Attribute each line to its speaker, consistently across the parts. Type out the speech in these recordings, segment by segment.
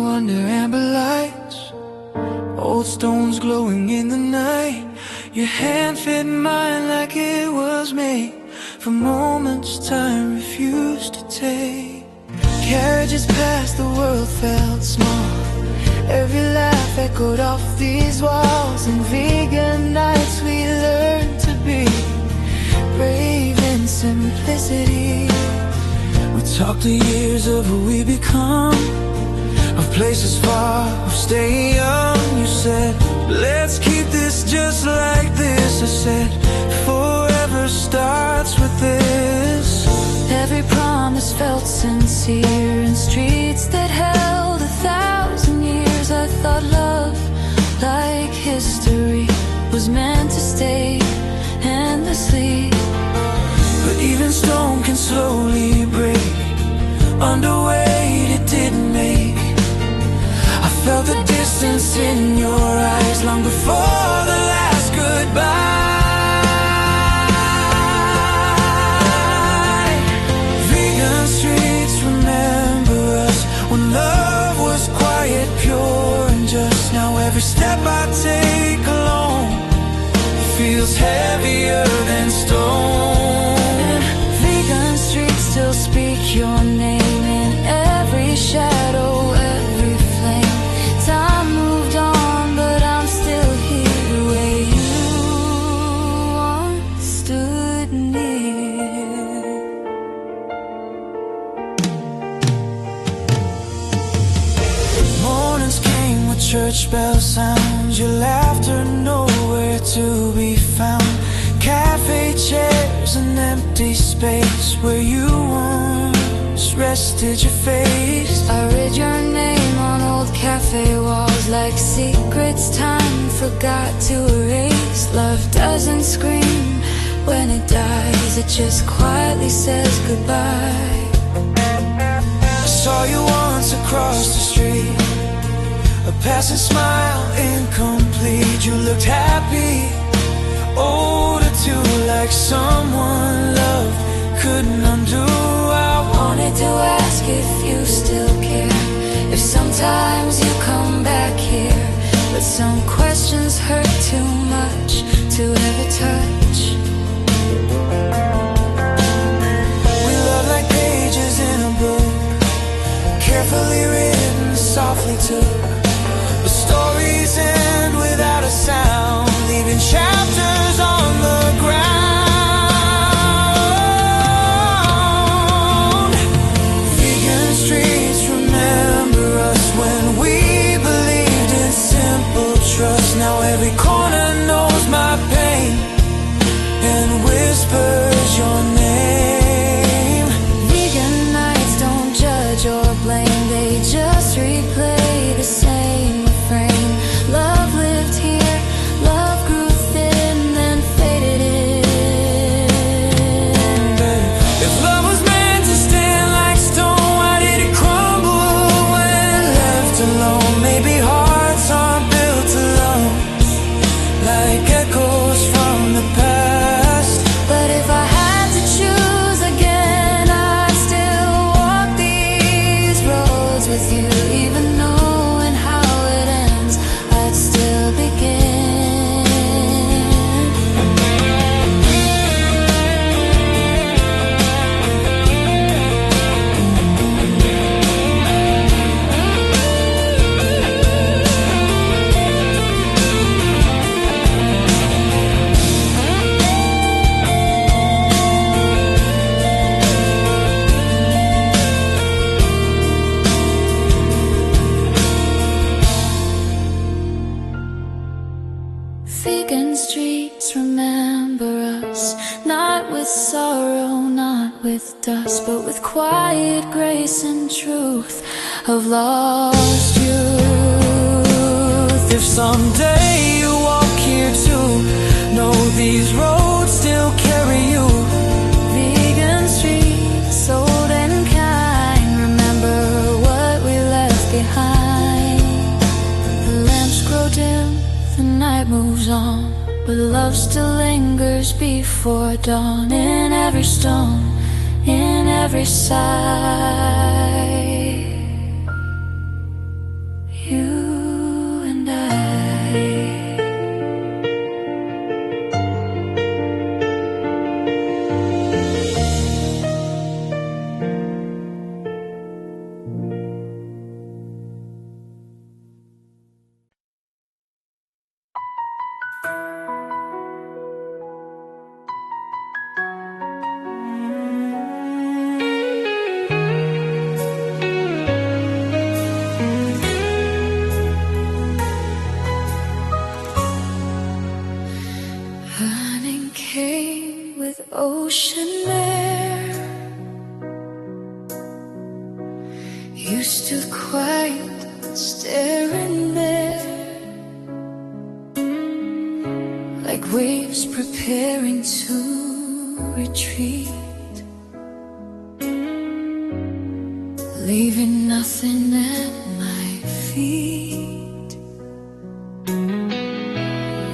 Speaker 1: under amber lights, old stones glowing in the night. Your hand fit mine like it was made for moments time refused to take. Carriages past, the world felt small. Every laugh echoed off these walls. And vegan nights we learned to be brave in simplicity. We talked the years of who we become, of places far, of staying young. You said, let's keep this just like this. I said, forever starts with this. Every promise felt sincere in streets that held 1,000 years. I thought love, like history, was meant to stay endlessly. But even stone can slowly break under weight it didn't make. I felt the distance in your eyes long before the last goodbye. Vegan streets remember us when love was quiet, pure and just. Now every step I take alone feels heavier than stone. Vegan streets still speak your name in every shadow, every flame. Time moved on, but I'm still here the way you once stood near. Mornings came with church bell sounds, your laughter nowhere to be found. Cafe chairs, an empty space where you once rested your face. I read your name on old cafe walls like secrets time forgot to erase. Love doesn't scream when it dies, it just quietly says goodbye. I saw you once across the street, a passing smile incomplete. You looked happy, older too, like someone loved couldn't undo. I wanted to ask if you still care, if sometimes you come back here. But some questions hurt too much to ever touch. We love like pages in a book, carefully written, softly took. The stories end without a sound, leaving chapters on the ground. Vegan streets remember us when we believed in simple trust. Now every corner knows my pain and whispers your name. Vegan nights don't judge or blame, they just replay the same refrain. Love lived here, love grew thin, then faded in. If love was meant to stand like stone, why did it crumble when left alone? Maybe hearts aren't built to love like echoes from the past. But if I had to choose again, I'd still walk these roads with you. Even knowing how it ends, I'd still begin. Vegan streets remember us, not with sorrow, not with dust, but with quiet grace and truth of lost youth. If someday you walk here too, know these roads still carry you. Vegan streets, old and kind, remember what we left behind. The lamps grow dim, the night moves on, but love still lingers before dawn. In every stone, in every sigh. light staring there, like waves preparing to retreat, leaving nothing at my feet.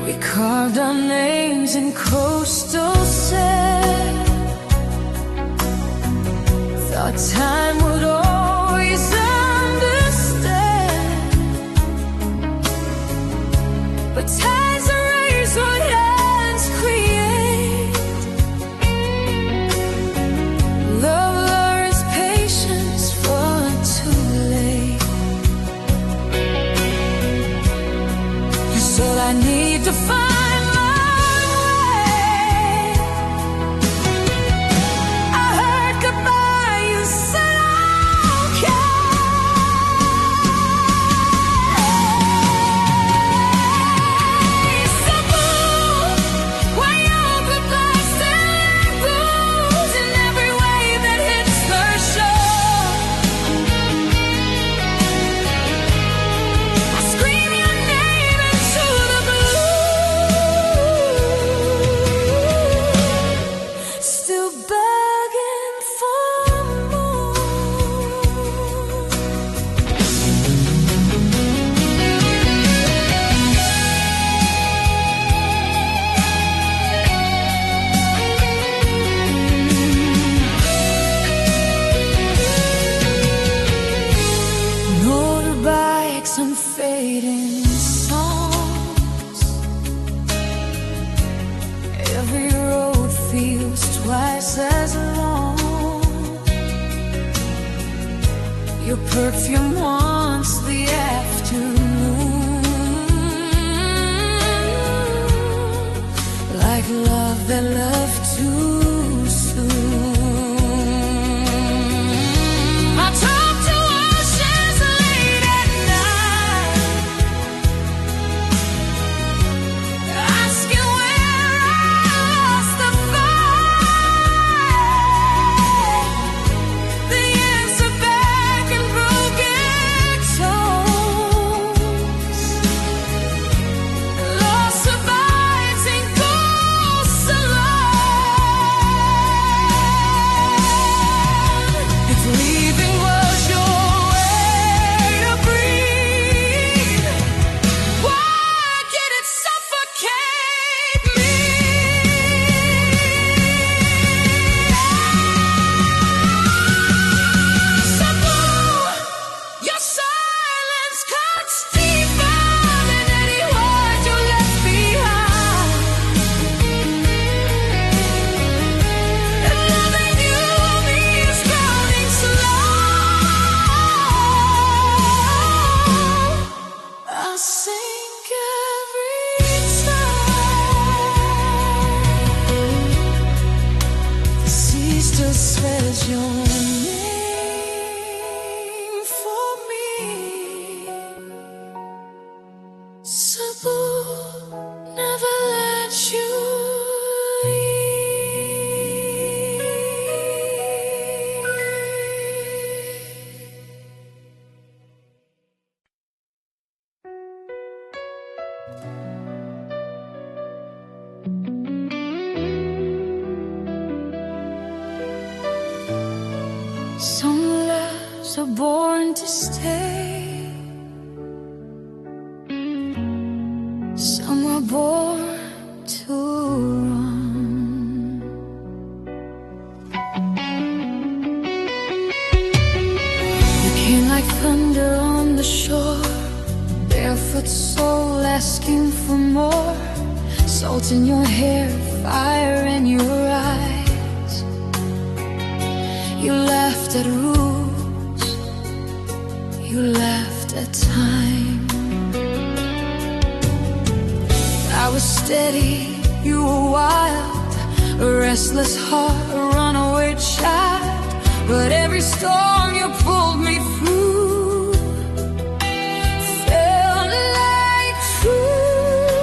Speaker 1: We carved our names in coastal sand, thought time would always understand, but tides erase what hands create. Love lures patience far too late. It's all I need to find. Your perfume haunts the afternoon, like love that loved too soon. I talk to oceans late at night, asking where I lost the fight. The answer back in broken tones. Lost survives in ghosts alone. If leaving was your way to breathe, why did it suffocate me? Your silence cuts deeper than any word you left behind. And loving you means drowning slow. I sink every time. The sea still swears your name for me. Sabu never let you Some loves are born to stay, some are born to run. You came like thunder on the shore, barefoot soul asking for more. Salt in your hair, fire in your eyes. You laughed at rules, you laughed at time. I was steady, you were wild, a restless heart, a runaway child. But every storm you pulled me through felt like truth.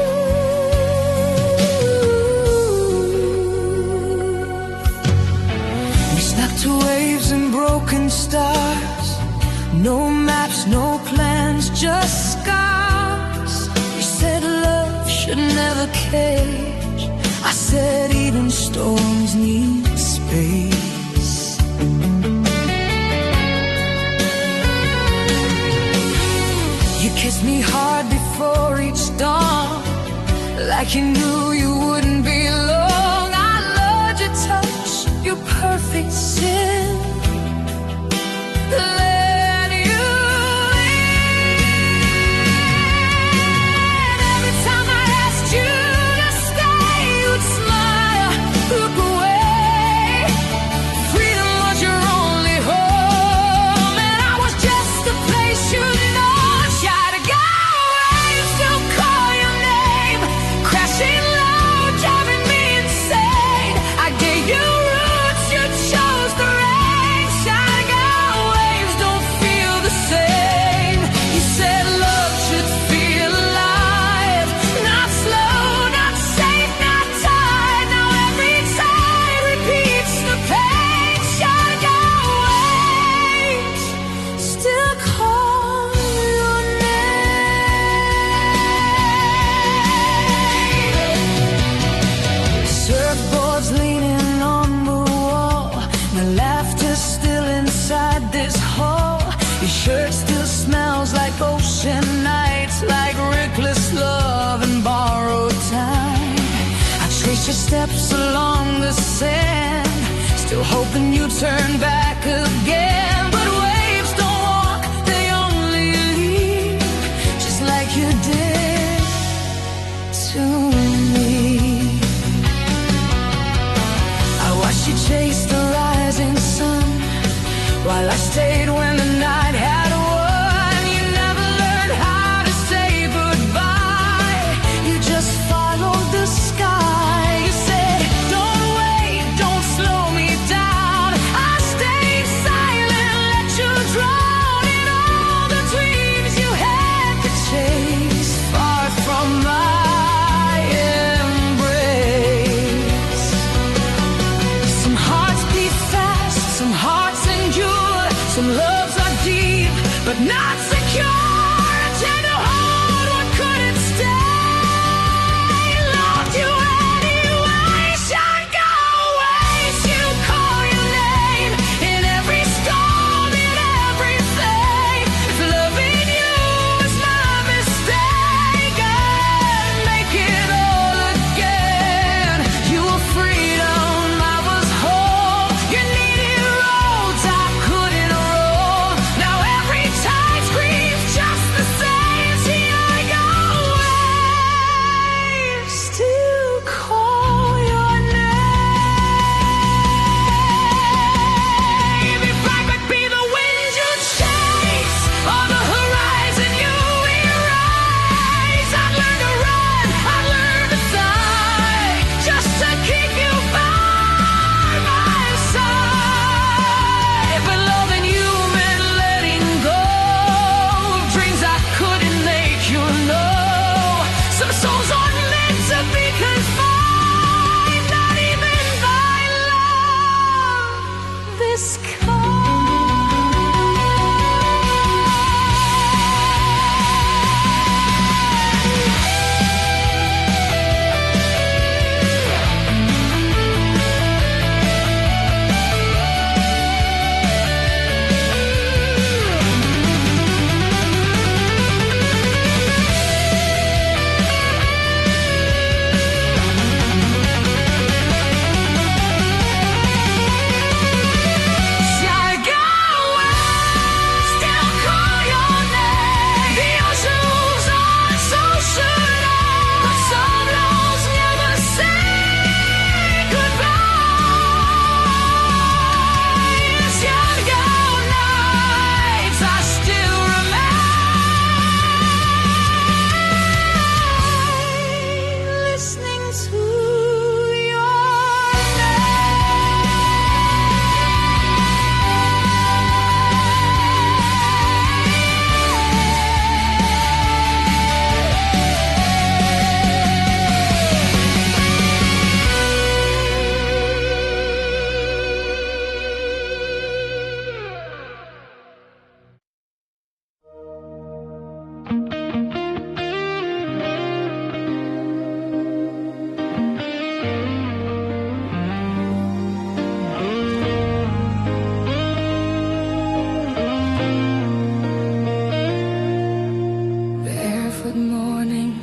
Speaker 1: We slept to waves and broken stars, no maps, no just scars. You said love should never cage. I said even storms need space. You kissed me hard before each dawn, like you knew you wouldn't be long. I loved your touch, your perfect sin. Let you in. Every time I asked you to stay, you'd smile, look away. Freedom was your only home, and I was just the place you know. Shy to go away, still call your name. Crashing low, driving me insane. I gave you roots, you chose the rain. Shy to go, waves don't feel the same. You said love should feel alive, not slow, not safe, not tied. Now every tide repeats the pain. Shy to go, waves still call your name. Surfboards leaning on the wall, my laughter still inside this hall. Your shirt still smells like ocean nights, like reckless love and borrowed time. I trace your steps along the sand, still hoping you turn back again. But waves don't walk, they only leave, just like you did to me. I watched you chase the rising sun, while I stayed when the night had won. You never learned how to say goodbye, you just followed the sky. You said, don't wait, don't slow me down. I stayed silent, let you drown in all the dreams you had to chase.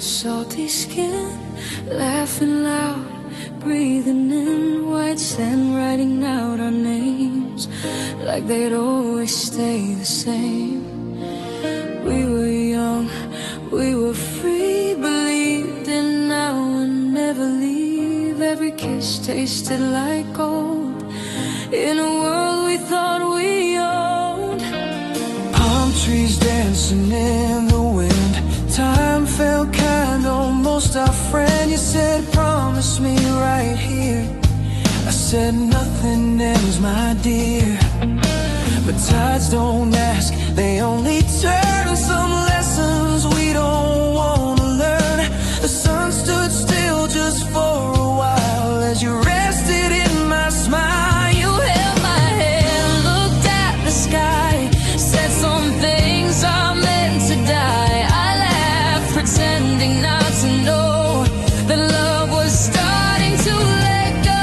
Speaker 1: salty skin, laughing loud, breathing in white sand, writing out our names like they'd always stay the same. We were young, we were free, believed in now and never leave. Every kiss tasted like gold in a world we thought we owned. Palm trees dancing in the wind, time felt kind, almost our friend. You said, promise me right here. I said, nothing ends, my dear. But tides don't ask, they only turn. Some lessons we don't want to learn. The sun stood still just for a while as you rested in my smile. You held my hand, looked at the sky, said some things are meant to die. I laughed, pretending not to know that love was starting to let go.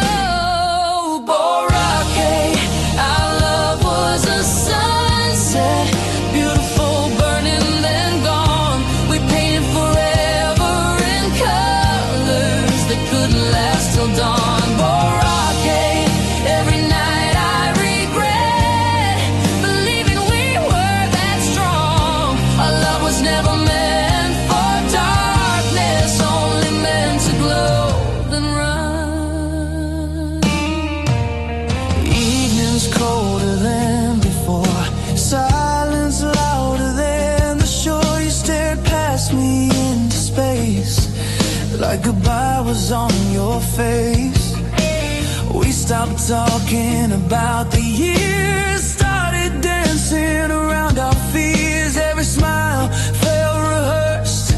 Speaker 1: Boracay, our love was a sunset, beautiful, burning, then gone. We painted forever in colors that couldn't last till dawn. Boracay, every night I regret believing we were that strong. Our love was never meant for darkness, only meant to glow then run. Evenings colder than before, silence louder than the shore. You stared past me into space like goodbye was on your face. We stopped talking about the years, started dancing around our fears. Every smile felt rehearsed,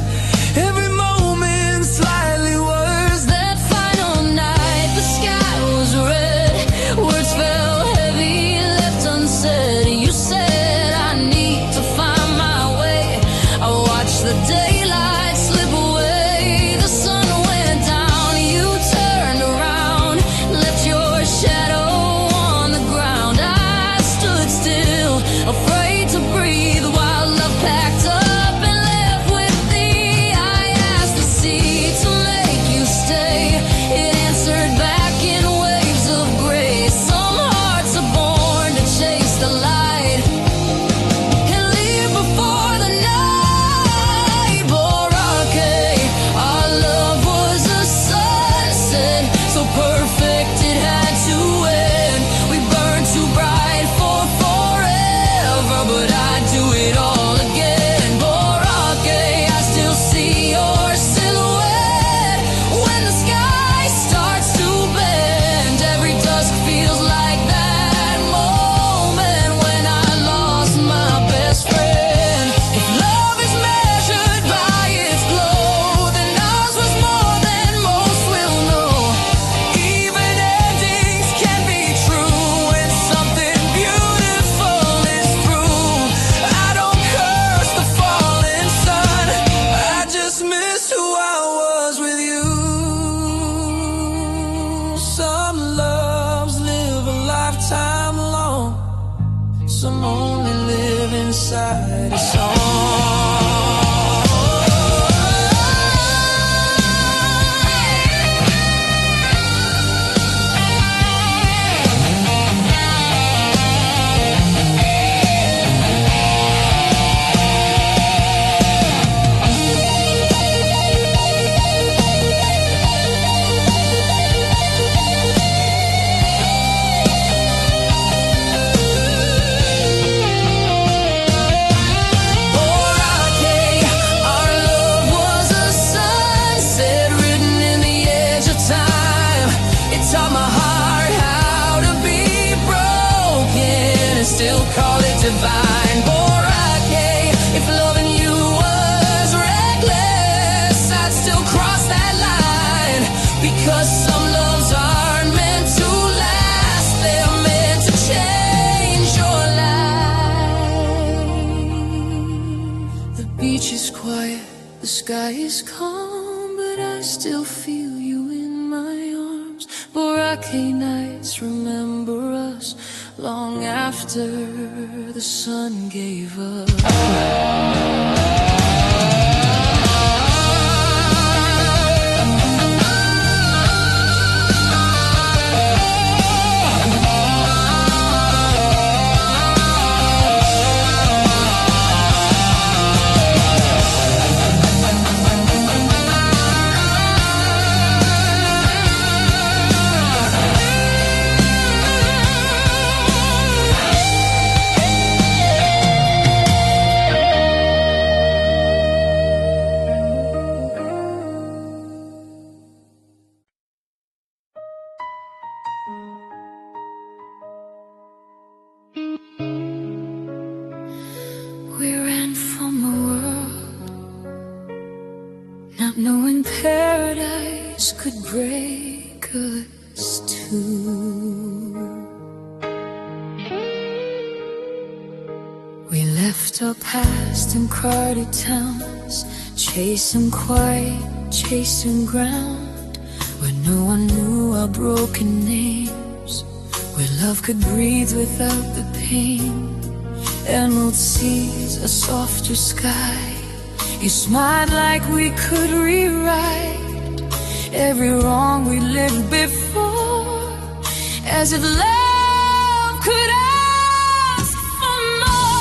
Speaker 1: every moment slightly worse. That final night, the sky was red, words fell heavy, left unsaid. You said, I need to find my way. I watched the daylight slip away. The sun went down, you turned around, left your shadow on the ground. I stood still, afraid to breathe, while love packed up and left with thee. I asked the sea to make you stay, it answered back in waves of grace. Some hearts are born to chase the light and leave before the night. Boracay, our love was a sunset, so perfect it had to end. We burned too bright for forever, but I'd do it all again. Boracay, I still see your silhouette when the sky starts to bend. Every dusk feels like that moment when I lost my best friend. If love is measured by its glow, then ours was more than most will know. Even endings can be true when something beautiful is through. I don't curse the fallen sun, I just miss who I was with you. Some loves live a lifetime long, some only live inside a song. Boracay, our love was a sunset written in the edge of time. It taught my heart how to be broken and still call it divine. Boracay, if loving you was reckless, I'd still cross that line. Because some loves aren't meant to last, they're meant to change your life. The beach is quiet, the sky is calm, but I still feel you in my arms. Boracay nights remember us long after the sun gave up. knowing paradise could break us too. We left our past in crowded towns, chasing quiet, chasing ground, where no one knew our broken names, where love could breathe without the pain. Emerald seas, a softer sky. You smiled like we could rewrite every wrong we lived before, as if love could ask for more.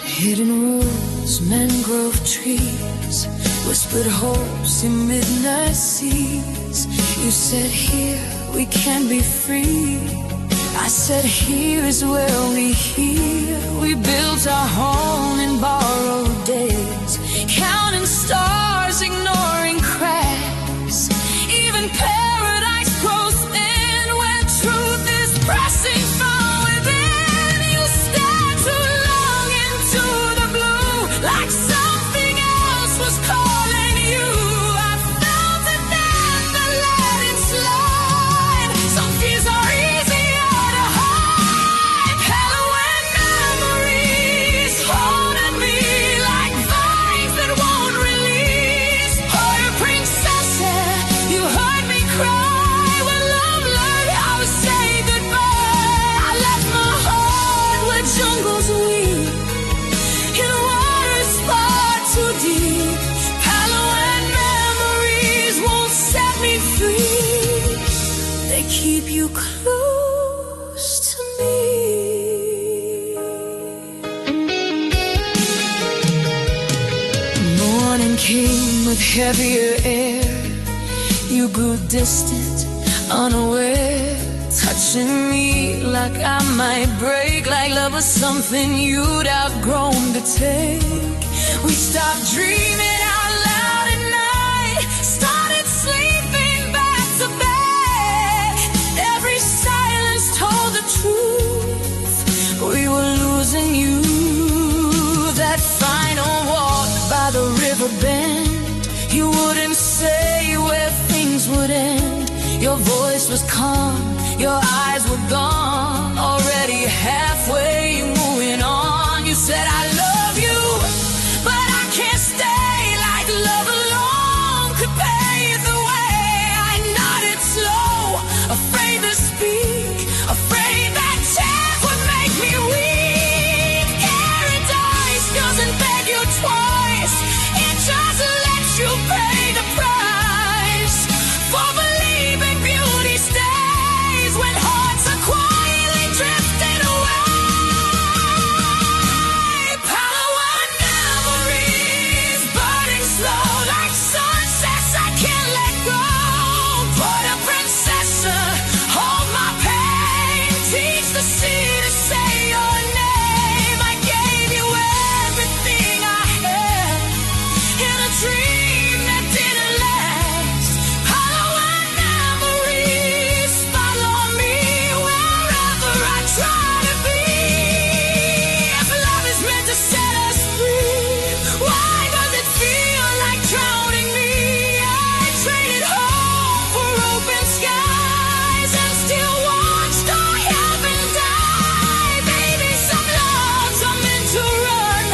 Speaker 1: Hidden roads, mangrove trees, whispered hopes in midnight seas. You said here we can be free. I said here is where we heal. We built our home in borrowed days, counting stars, ignoring cracks. Even paradise grows thin when truth is pressing from within. You stared too long into the blue, like something else was calling you. I felt it then, but let it slide. Some fears are easy. Keep you close to me. Morning came with heavier air. You grew distant, unaware, touching me like I might break, like love was something you'd outgrown to take. We stopped dreaming out loud at night, started sleeping back to back. Every silence told the truth. We were losing you. That final walk by the river bend, you wouldn't say where things would end. Your voice was calm, your eyes were gone, already halfway moving on. You said I love you, but I can't stay, like love alone could pave the way. I nodded slow, afraid to speak, afraid that chance would make me weak. Paradise doesn't beg you twice, it just lets you pay the price for believing beauty stays when hearts are quietly drifting away. Power memories burning slow like sunsets I can't let go. Put a princess, hold my pain, teach the sea to say your name. I gave you everything I had in a dream that didn't last. Hollow memories follow me wherever I try to be. If love is meant to set us free, why does it feel like drowning me? I traded home for open skies and still watched our heaven die. Baby, some loves are meant to run,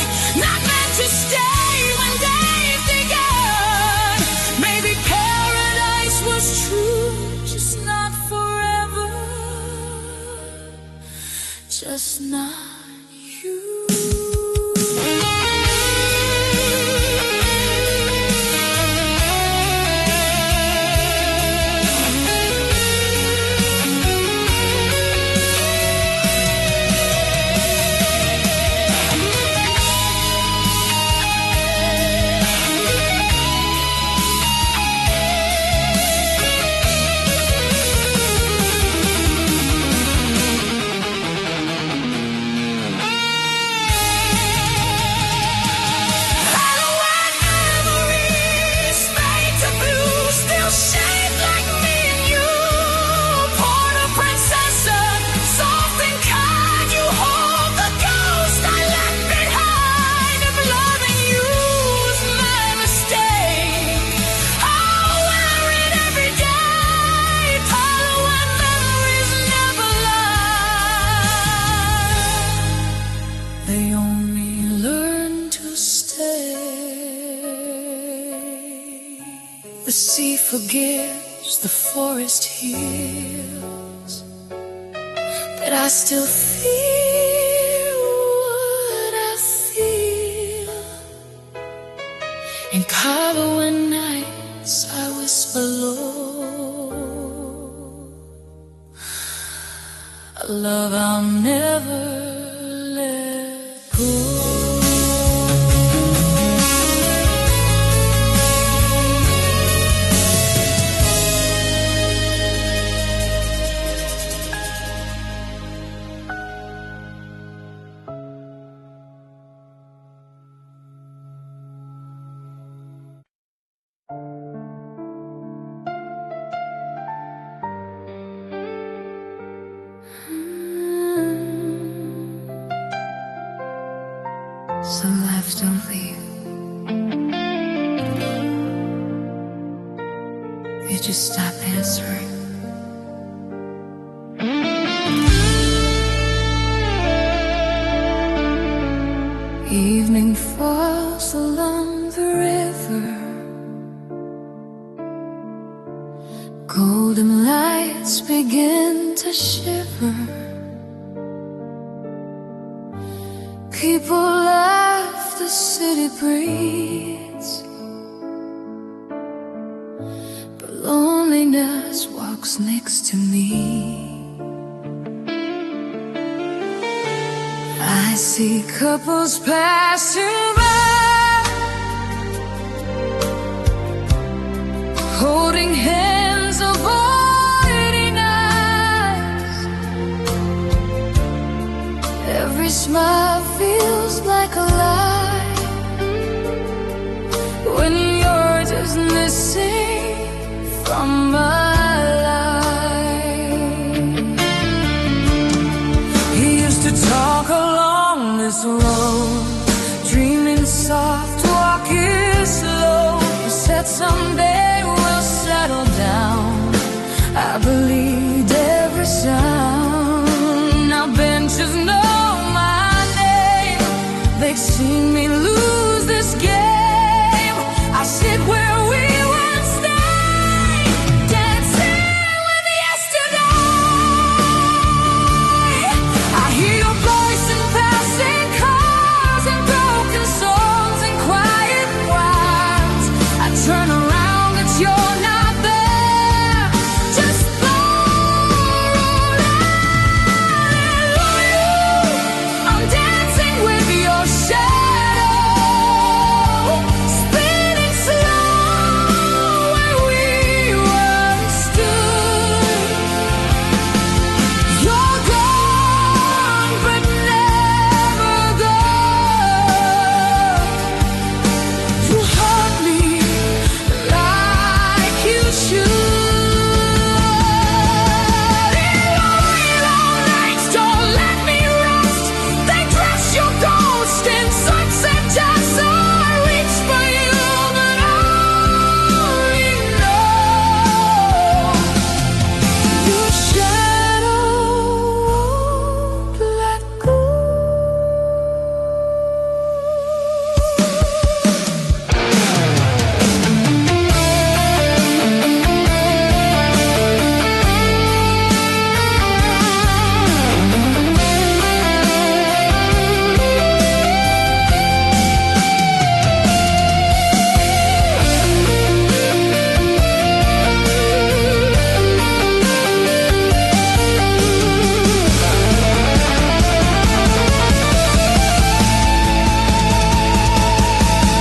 Speaker 1: not meant to stay when they've begun. Maybe paradise was true, just not forever, just not you. sea forgives, the forest heals, that I still feel what I feel. In Cabo nights I whisper low, a love I'll never let go. Some lives don't leave, they just stop answering. Evening falls along the river, golden lights begin to shiver. People laugh, the city breathes, but loneliness walks next to me. I see couples passing by, holding hands, avoiding eyes. Every smile feels like a lie when you're just missing from my life. He used to talk along this road, dreaming soft, walking slow. He said someday we'll settle down. I believed every sound. Now benches know they've seen me lose this game. I sit where we once stayed, dancing with yesterday. I hear your voice in passing cars and broken songs and quiet cries. I turn around, but you're not there. Just I'm dancing with your shadow, spinning slow where we once stood. You're gone, but never gone. You hurt me like you should. Long nights don't let me rest. They dress your ghost in sunset dust. So I reach for you, but only know your shadow won't let go.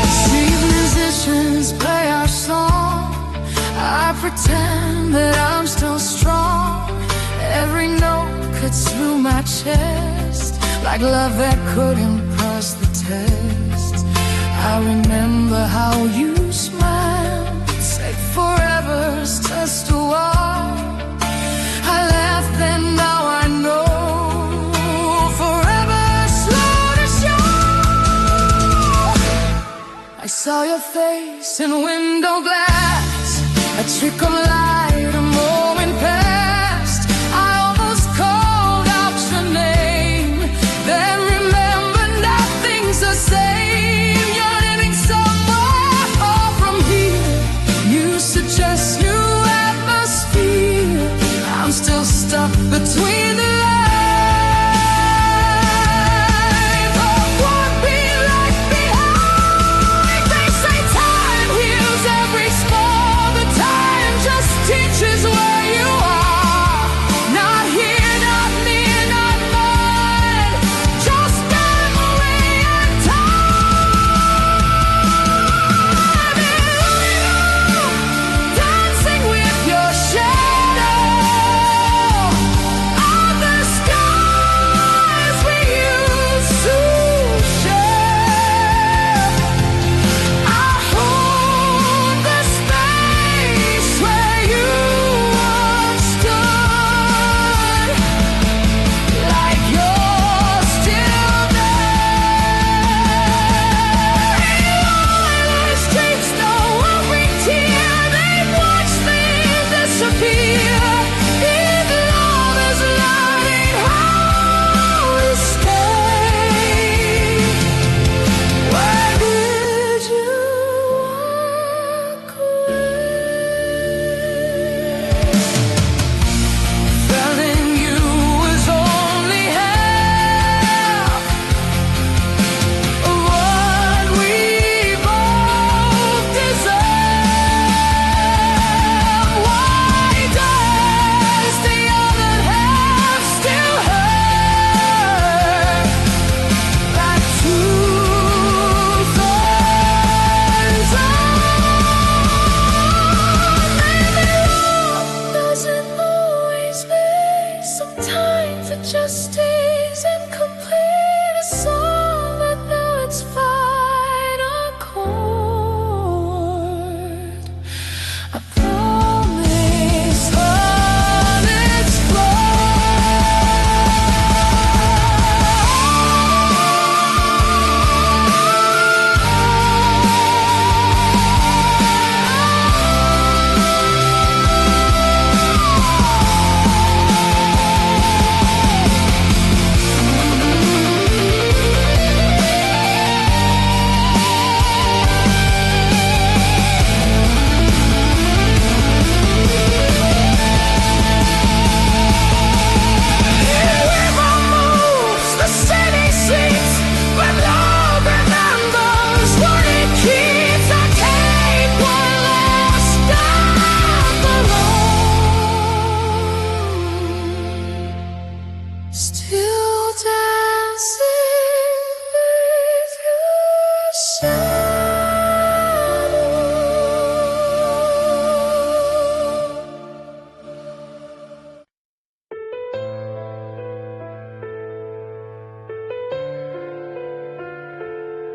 Speaker 1: See musicians play our song. I pretend that I'm still strong. Every note cuts through my chest like love that couldn't pass the test. I remember how you smiled, said forever's just a wall. I laughed then, now I know forever's slow to show. I saw your face in window glass, a trick of light, a moment past. I almost called out your name, then remembered nothing's the same. You're living somewhere far from here. You used to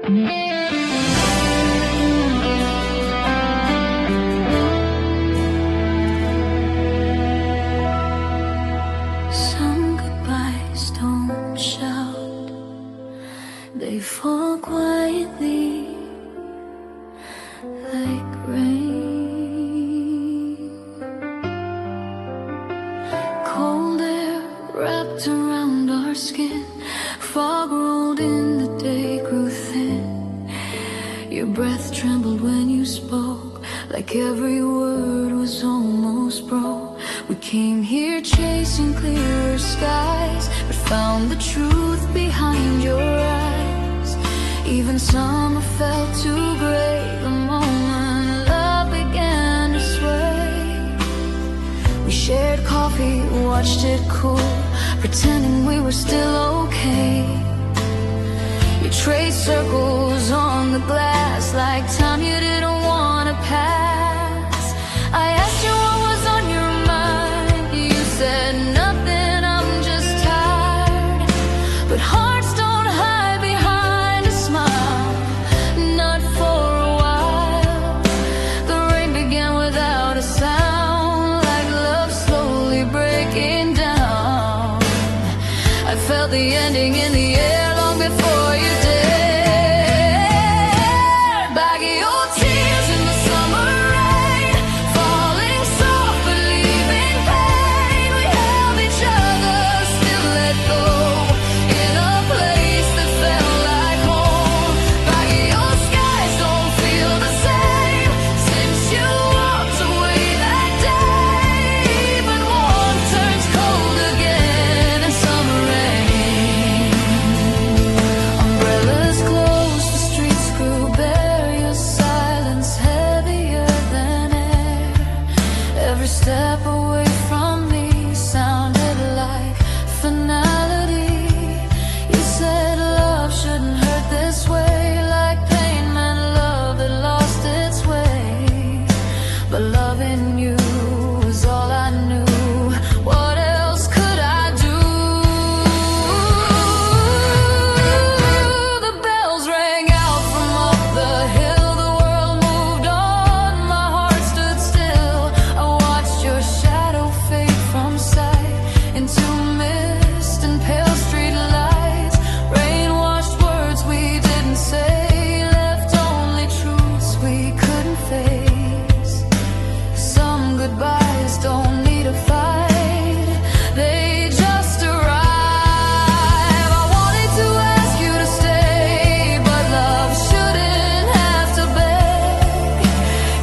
Speaker 1: Some goodbyes don't shout, they fall quietly like rain. Cold air wrapped around our skin, fog rolled in, the day grew thin. Your breath trembled when you spoke, like every word was almost broke. We came here chasing clearer skies, but found the truth behind your eyes. Even summer felt too gray the moment love began to sway. We shared coffee, watched it cool, pretending we were still okay. You traced circles on the glass, like time you didn't want to pass. I asked you what was on your mind, you said nothing, I'm just tired. But hearts don't hide behind a smile, not for a while. The rain began without a sound, like love slowly breaking down. I felt the ending in the air long before you did. Baggy old tears in the summer rain, falling soft but leaving pain. We held each other, still let go, in a place that felt like home. Baggy old skies don't feel the same since you walked away that day. But warm turns cold again in summer rain. Umbrellas closed, the streets grew bare, your silence heavier than air. Every step away from me sounded like finality. You said love shouldn't hurt this way, like pain meant love that lost its way. But loving you was all I knew. What else could I do? The bells rang out from up the hill, the world moved on, my heart stood still. I watched your shadow fade from sight into mist and pale street lights. Rain-washed words we didn't say, left only truths we couldn't face. Some goodbyes don't need a fight, they just arrive. I wanted to ask you to stay, but love shouldn't have to beg.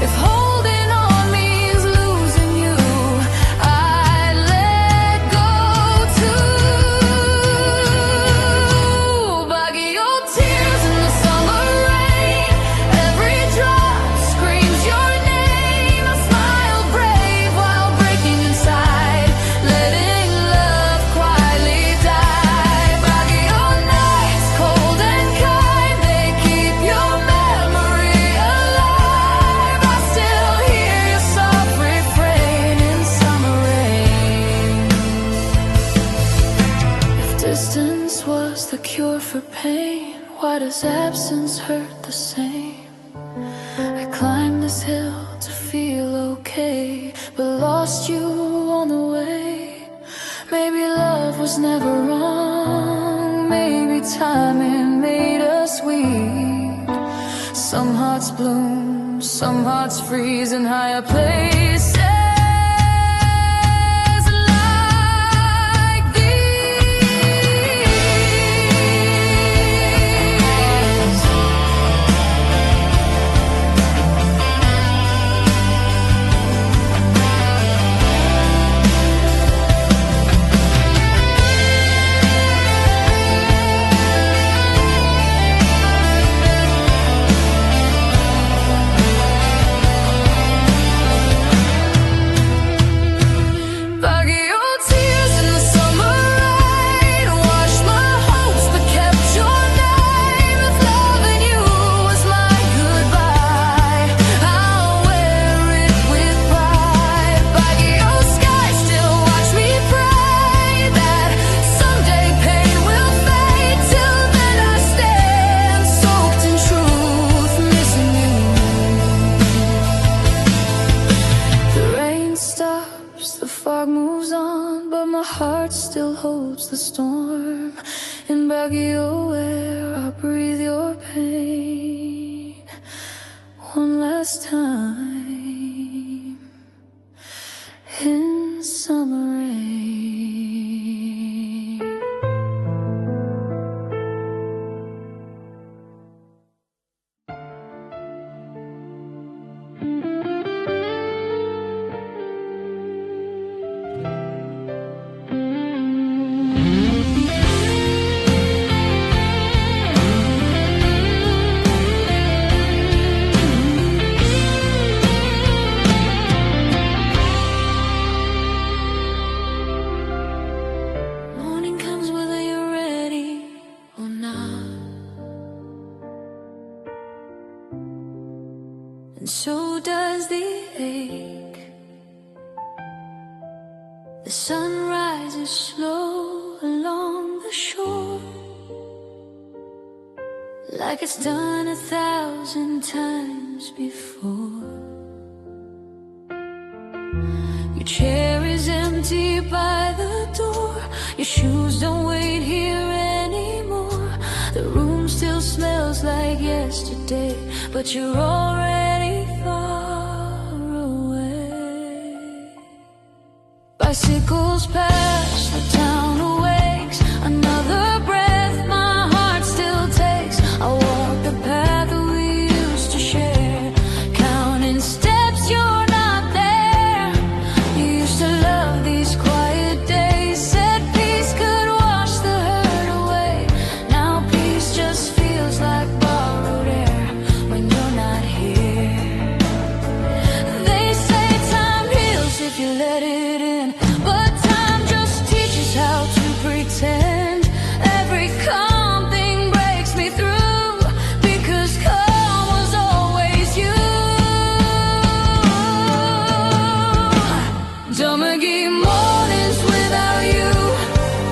Speaker 1: If holding on means losing you, I'd let go too. Baggy old tears in the summer rain, every drop screams your name. I smiled brave while breaking inside, letting love quietly die. Baggy old nights, cold and kind, they keep your memory alive. I still hear your soft refrain in summer rain. If distance was the cure for pain, why does absence hurt the same? I climbed this hill to feel okay, but lost you on the way. Maybe love was never wrong, maybe timing made us weak. Some hearts bloom, some hearts freeze in higher places like these. your air, I'll breathe your pain one last time in summer rain. And so does the ache. The sun rises slow along the shore, like it's done 1,000 times before. Your chair is empty by the door. Your shoes don't wait here anymore. The room still smells like yesterday, but you're already far away. Bicycles past, the town awakes. Another breath my heart still takes. I walk the path that we used to share, counting steps, you're not there. You used to love these quiet days, said peace could wash the hurt away. Now peace just feels like borrowed air when you're not here. They say time heals if you let it in, but time just teaches how to pretend. Every calm thing breaks me through, because calm was always you. Don't give mornings without you.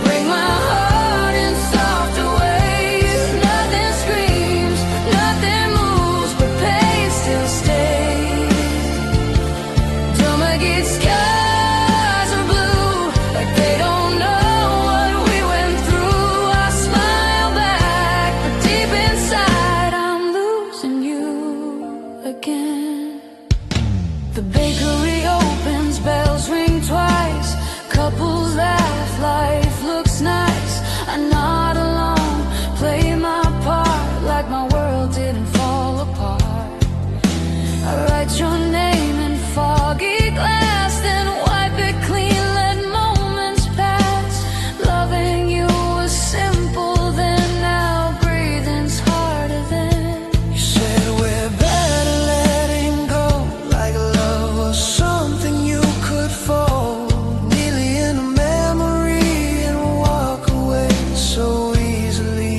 Speaker 1: Break my heart in softer ways. Nothing screams, nothing moves, but pain still stays. Don't get skies are blue, like they don't know what we went through. I smile back, but deep inside I'm losing you again. The bakery opens, bells ring twice. Couples laugh, life looks nice. I nod along, play my part, like my world didn't fall apart. I write your name in foggy glass, then wipe it clean, let moments pass. Loving you was simple then, now breathing's harder than. You said we're better letting go, like love was something you could fold neatly in a memory and walk away so easily.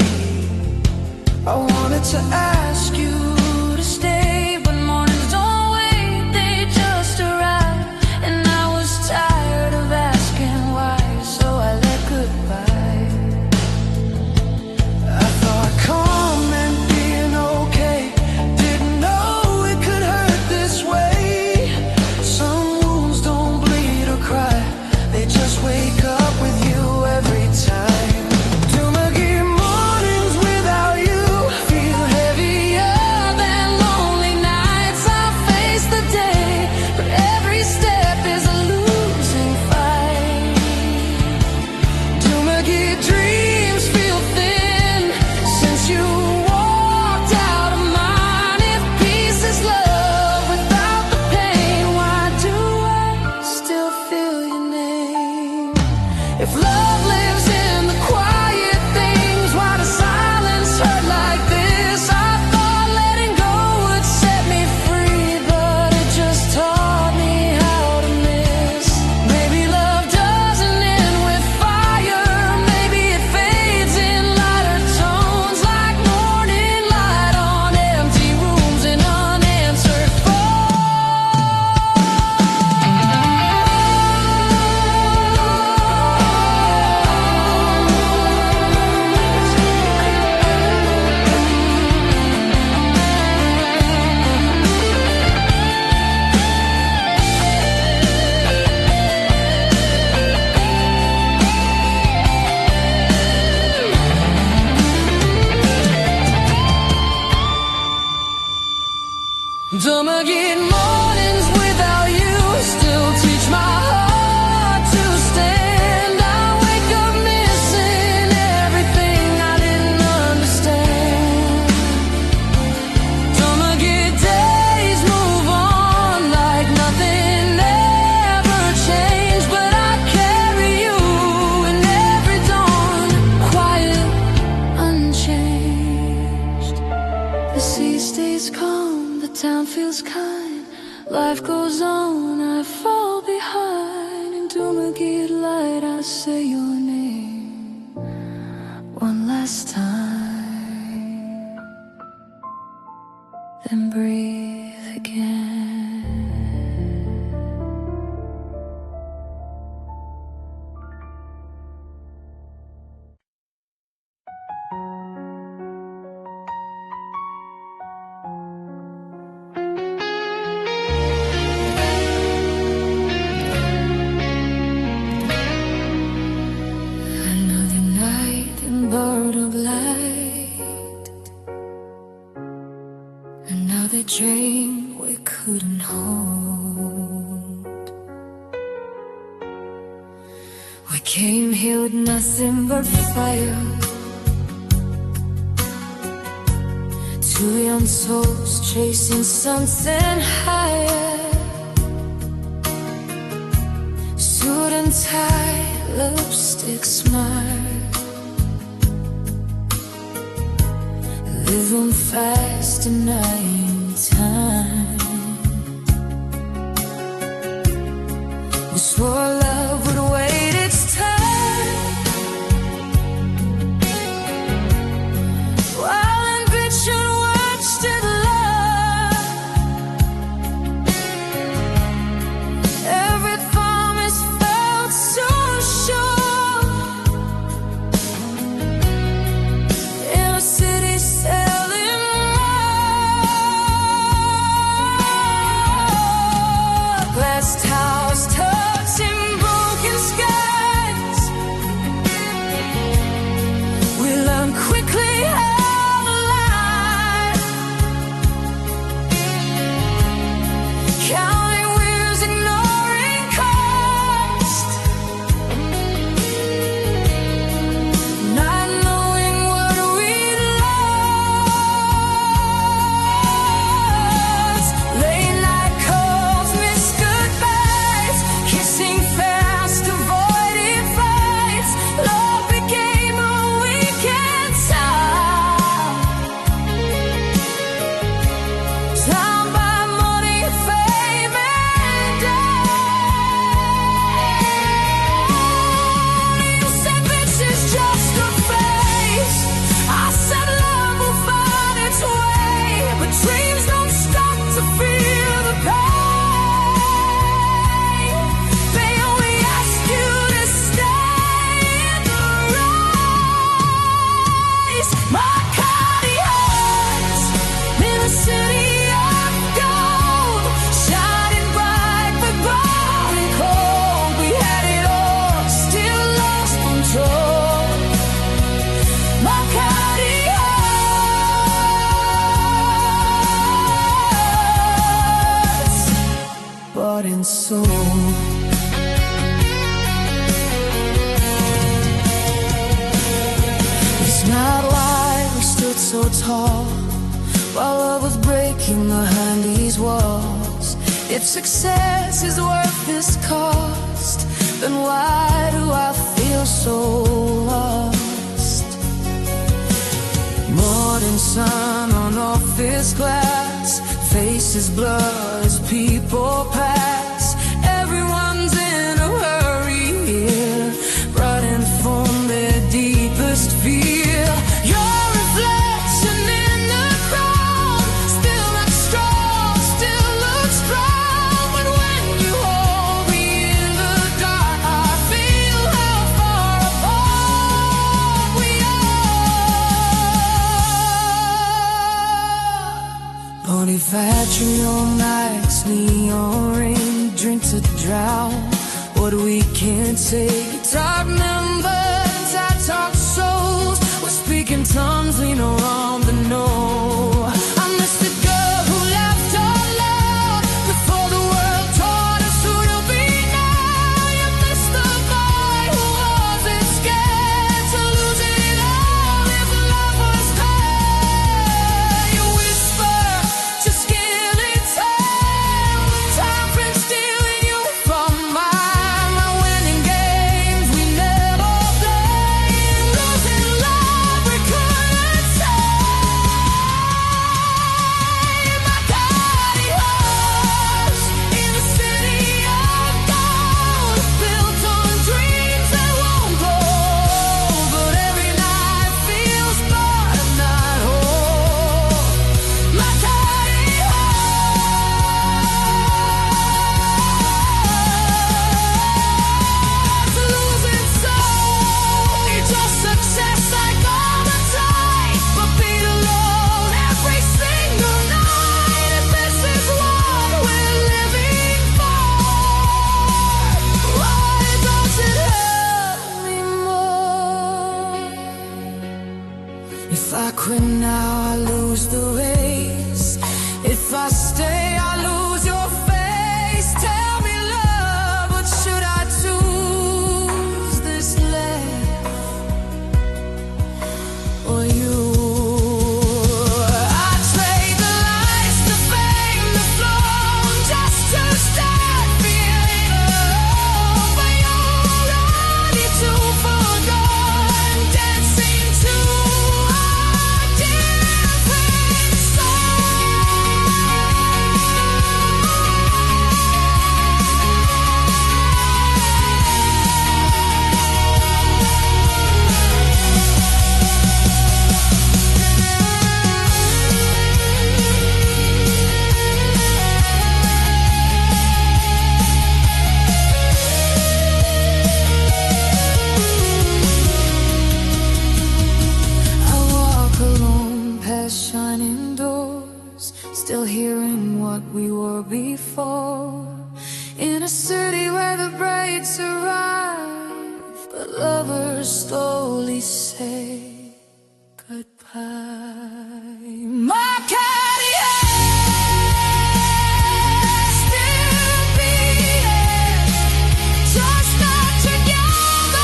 Speaker 1: I wanted to ask you to stay, but mornings don't wait, they just arrive. And I was tired of asking why, so I let goodbye. I thought calm meant being okay, didn't know it could hurt this way. Some wounds don't bleed or cry, they just wake up with you every time. Do my give mornings without you feel heavier Don't get mornings without you, still teach my heart to stand. I wake up missing everything I didn't understand. Don't get days move on like nothing ever changed, but I carry you in every dawn, quiet, unchanged. The sea stays calm, the town feels kind, life goes on, I fall behind. And to make it light, I say your name one last time, then breathe again. Another night in bird of light, another dream we couldn't hold. We came here with nothing but fire, two young souls chasing something higher. Suit and tie, lipstick smile, living fast denying time. We swore love would wait its time, while ambition watched it love. Every promise felt so sure, in a city selling love. Glass towers touching broken skies, we learned quickly how to lie. Counting wheels, ignoring cost, not knowing what we lost. Late night calls, missed goodbyes, kissing fast, avoiding fights. Love became a weekend time, time by money, fame, and die. You said this is just a phase, I said love will find its way, but dreams don't stop to feel the pain. They only ask you to stay in the race. My cardiacs in a city of gold, shining bright but burning cold. We had it all, still lost control. My cardiacs, bought and sold. It's not why we stood so tall, while love was breaking behind these walls. If success is worth this cost, then why do I feel so lost? Morning sun on office glass, faces blur as people pass. Everyone's in a hurry here, running from their deepest fear. Your reflection in the crowd still looks strong, still looks proud. But when you hold me in the dark, I feel how far apart we are. Only Patreon nights, neon rain, drink to drown what we can't take. Dark members, I talk souls, we're speaking tongues, we know wrong but no. I miss the girl who laughed all If I quit now, I lose the race. If I stay, I lose your face. Tell me, love, what should I choose? This life or you? I trade the lights, the fame, the flow, just to start feeling alone. But you're ready to forgo and dancing to a different song. I walk alone past shining doors, still hearing what we were before. In a city where the brides arrive, but lovers slowly say goodbye. My Cadillac still beating, just not together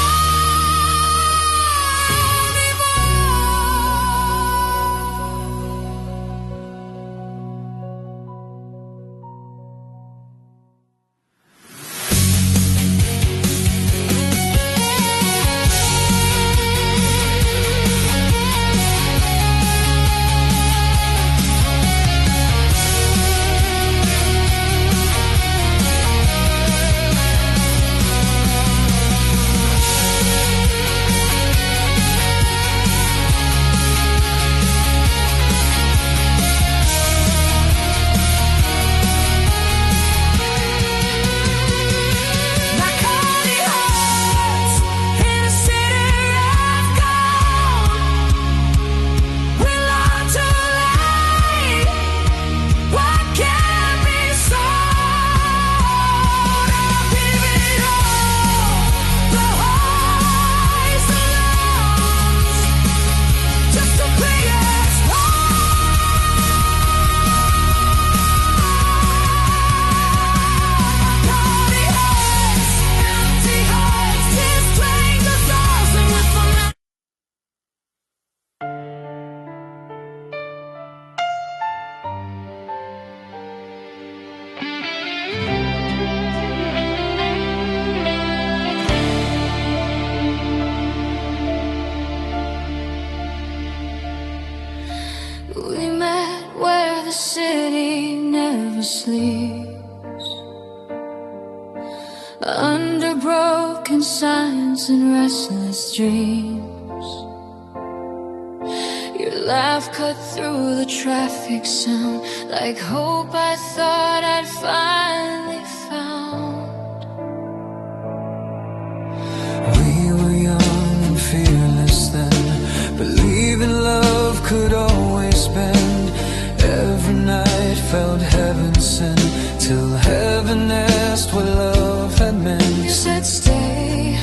Speaker 1: we met where the city never sleeps, under broken signs and restless dreams. Your laugh cut through the traffic sound like hope I thought I'd finally found.
Speaker 2: We were young and fearless then, believing love could always spend. Every night felt heaven sent, till heaven asked what love had meant.
Speaker 1: You said stay,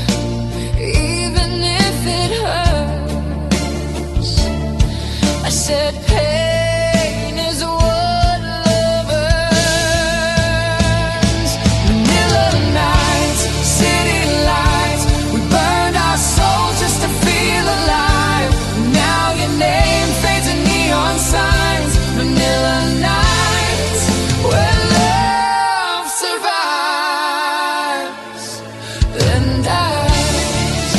Speaker 1: even if it hurts. I said pain is what love earns. Manila nights, city lights, we burned our souls just to feel alive. Now your name fades in neon signs. Manila nights, where love survives and dies.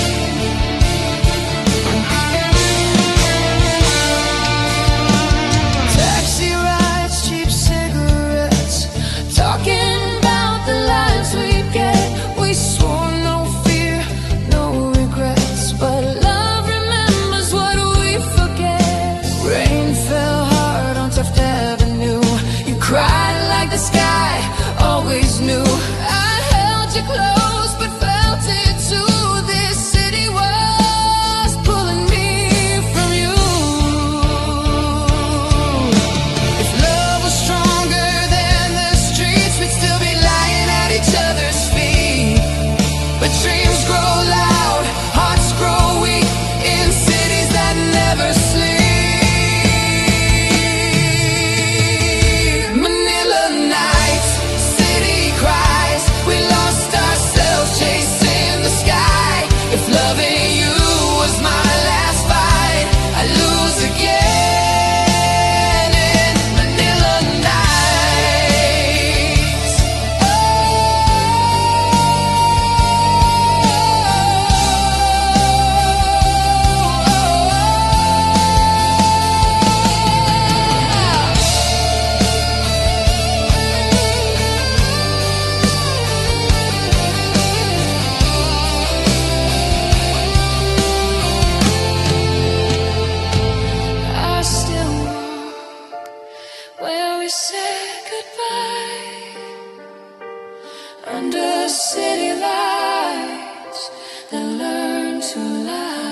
Speaker 1: the city lights that learn to lie.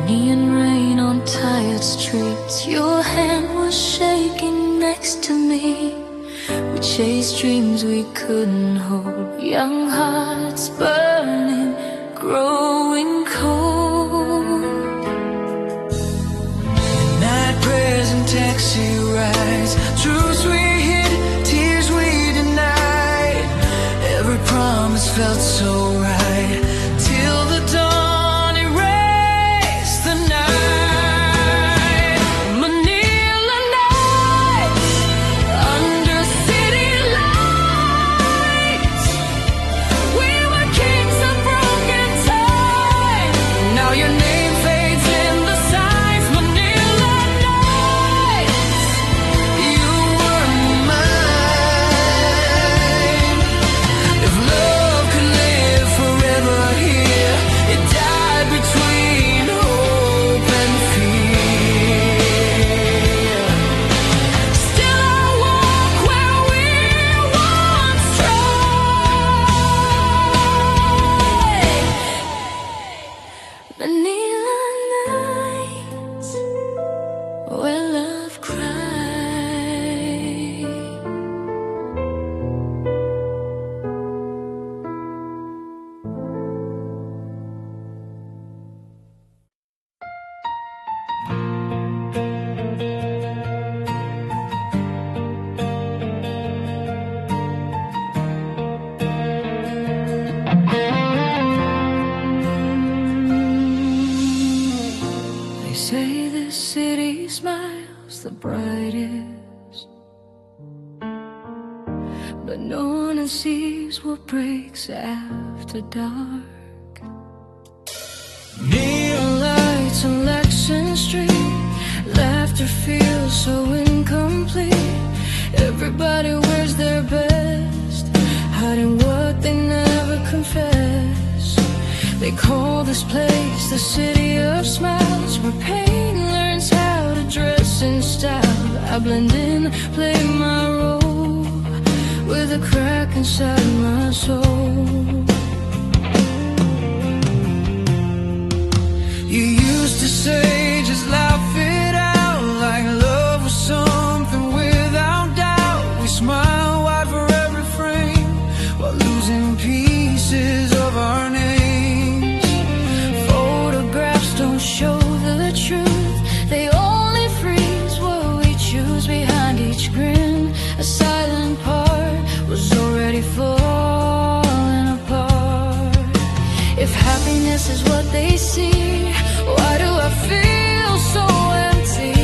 Speaker 1: Neon rain on tired streets, your hand was shaking next to me. We chased dreams we couldn't hold, young hearts burning, growing cold.
Speaker 2: Night prayers and taxi rides, truths we hid, tears we denied. Every promise felt so right, till the dawn.
Speaker 1: Say the city smiles the brightest, but no one sees what breaks after dark. Neon lights on Lexington Street, laughter feels so incomplete. Everybody wears their best, hiding what they never confess. They call this place the city of smiles, where pain learns how to dress in style. I blend in, play my role, with a crack inside my soul.
Speaker 2: You used to say, just laugh it out, like love was something without doubt. We smile wide for every frame, while losing pieces of our names.
Speaker 1: Don't show the truth, they only freeze what we choose. Behind each grin, a silent part was already falling apart. If happiness is what they see, why do I feel so empty?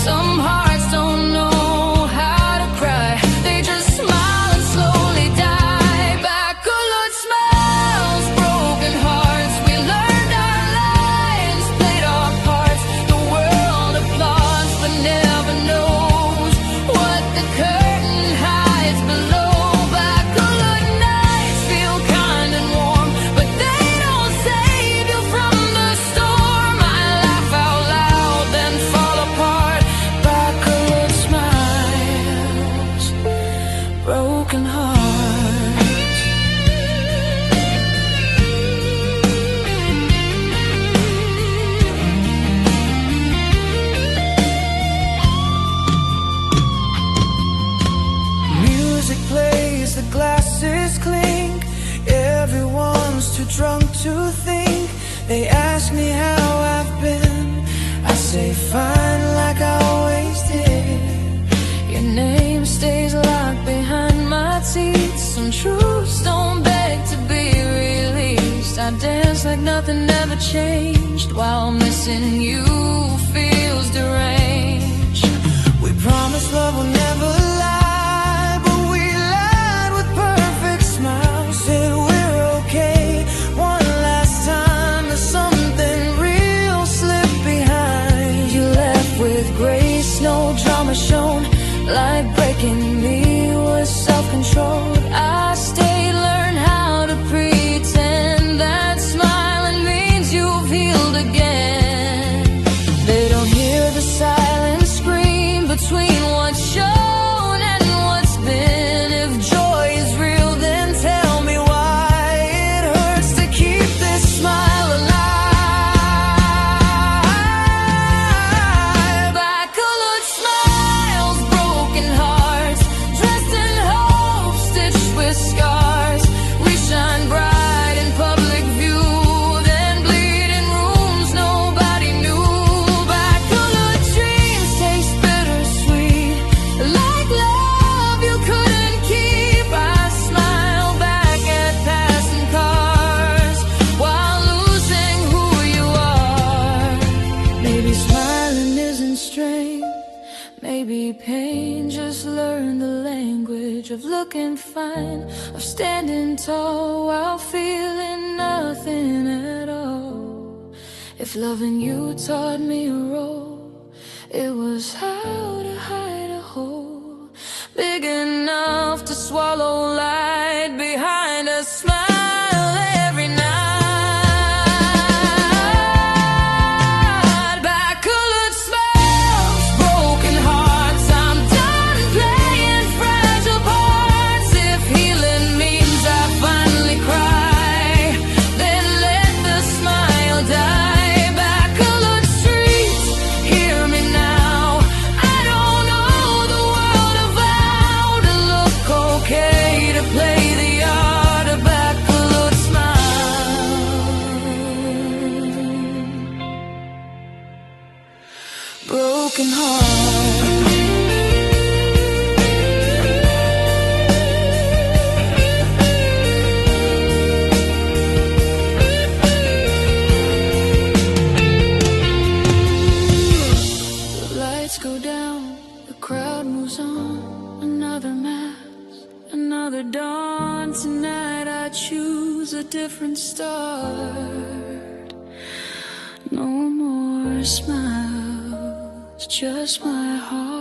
Speaker 1: Some hearts don't know how to cry, they just smile and slowly die. Backcolored smiles, broken hearts, we learned our lives, played our parts. The world applauds but never knows what the curtain hides below. Backcolored nights feel kind and warm, but they don't save you from the storm. I laugh out loud, then fall apart. Backcolored smiles, broken hearts.
Speaker 2: Music plays, the glasses clink, everyone's too drunk to think. They ask me how I've been, I say fine like I always did.
Speaker 1: Your name stays locked behind my teeth. Some truths don't beg to be released. I dance like nothing ever changed, while missing you feels deranged.
Speaker 2: We promised love will never lie, but we lied with perfect smiles. Said we're okay one last time, there's something real slipped behind.
Speaker 1: looking fine, of standing tall while feeling nothing at all. If loving you taught me a role, it was how to hide a hole big enough to swallow light behind a smile. Every night, back-colored smiles, broken hearts. I'm done playing fragile parts. If healing means I finally cry, then let the smile die. Back-colored streets, hear me now. I don't know the world of how to look okay, to play the art of back-colored smile. Broken heart. The lights go down, the crowd moves on. Another mass, another dawn. Tonight I choose a different start. No more smiles, just my heart.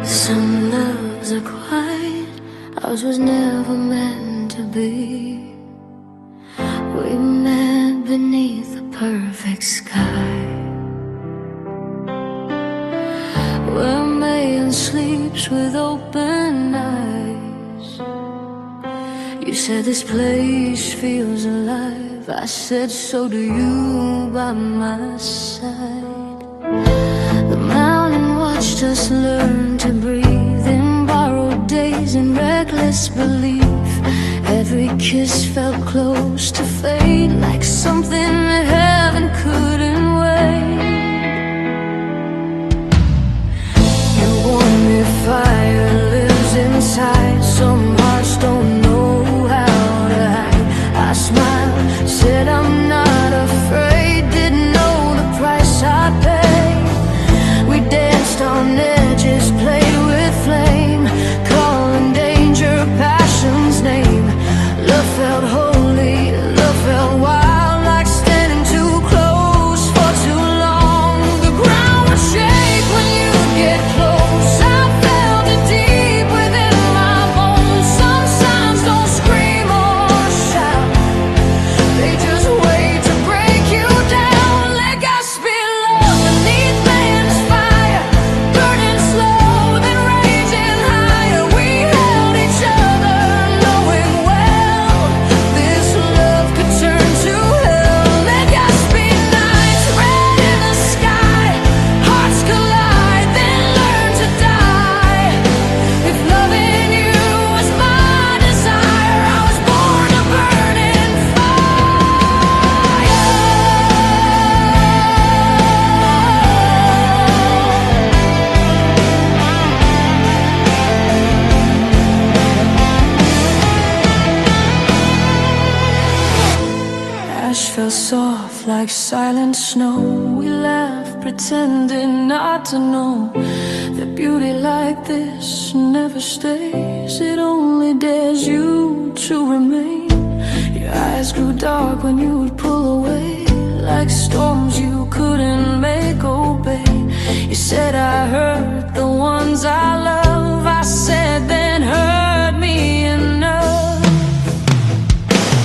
Speaker 1: Some loves are quiet, ours was never meant to be. We met beneath a perfect sky, where man sleeps with open eyes. You said this place feels alive, I said so do you by my side. The mountain watched us learn to breathe in borrowed days and reckless belief. Every kiss felt close to fate, like something that heaven couldn't wait. You warn me fire lives inside, some hearts don't know how to hide. I smiled, said I'm not afraid, didn't know the price I paid. We danced on edges, played with flame, calling danger passion's name. Love felt holy, love felt wild, like standing too close for too long. The ground would shake when you'd get close. I felt it deep within my bones. Some signs don't scream or shout, they just wait to break you down. Let us be love beneath man's fire, burning slow, then raging higher. We held each other, knowing well this love could turn to hell. Let us be nights, red in the sky, hearts collide, then learn to die. If loving you was my desire, I was born to burn in fire. Ash fell soft like silent snow. We laughed, pretending not to know that beauty like this never stays. It only dares you to remain. Your eyes grew dark when you would pull away, like storms you couldn't